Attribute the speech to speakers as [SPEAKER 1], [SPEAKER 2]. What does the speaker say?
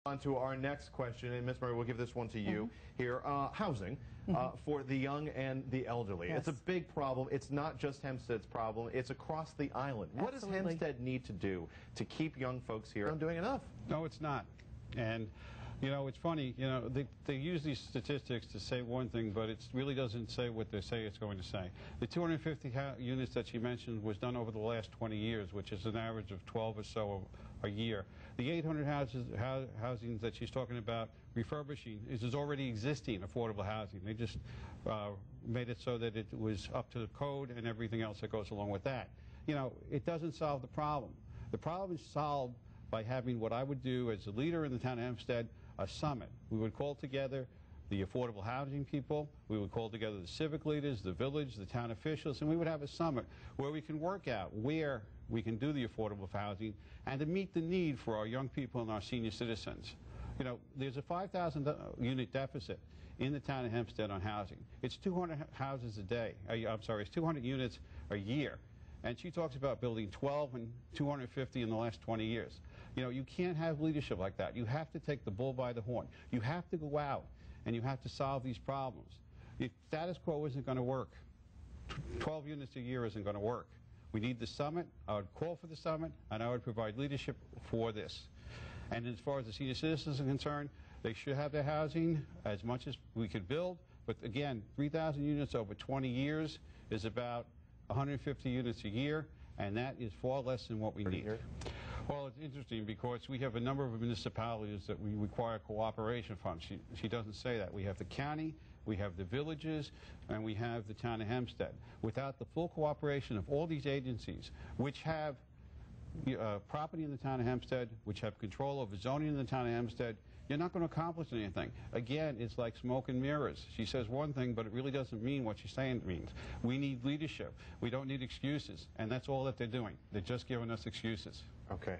[SPEAKER 1] On to our next question, and Ms. Murray, we'll give this one to you here. Housing for the young and the elderly.
[SPEAKER 2] Yes.
[SPEAKER 1] It's a big problem. It's not just Hempstead's problem. It's across the island. What does Hempstead need to do to keep young folks here? I'm doing enough.
[SPEAKER 3] No, it's not. And, you know, it's funny, you know, they use these statistics to say one thing, but it really doesn't say what they say it's going to say. The 250 units that you mentioned was done over the last 20 years, which is an average of 12 or so a year. The 800 housing that she's talking about refurbishing is already existing affordable housing. They just made it so that it was up to the code and everything else that goes along with that. You know, it doesn't solve the problem. The problem is solved by having what I would do as a leader in the town of Hempstead, a summit. We would call together the affordable housing people, we would call together the civic leaders, the village, the town officials, and we would have a summit where we can work out where we can do the affordable housing and to meet the need for our young people and our senior citizens. You know, there's a 5,000 unit deficit in the town of Hempstead on housing. It's 200 houses a day. I'm sorry, it's 200 units a year. And she talks about building 12 and 250 in the last 20 years. You know, you can't have leadership like that. You have to take the bull by the horn. You have to go out and you have to solve these problems. If status quo isn't going to work, 12 units a year isn't going to work. We need the summit. I would call for the summit, and I would provide leadership for this. And as far as the senior citizens are concerned, they should have their housing as much as we could build. But again, 3,000 units over 20 years is about 150 units a year, and that is far less than what we need. Well, it's interesting because we have a number of municipalities that we require cooperation from. She doesn't say that. We have the county, we have the villages, and we have the town of Hempstead. Without the full cooperation of all these agencies, which have property in the town of Hempstead, which have control over zoning in the town of Hempstead, you're not going to accomplish anything. Again, it's like smoke and mirrors. She says one thing, but it really doesn't mean what she's saying it means. We need leadership. We don't need excuses. And that's all that they're doing. They're just giving us excuses.
[SPEAKER 1] Okay.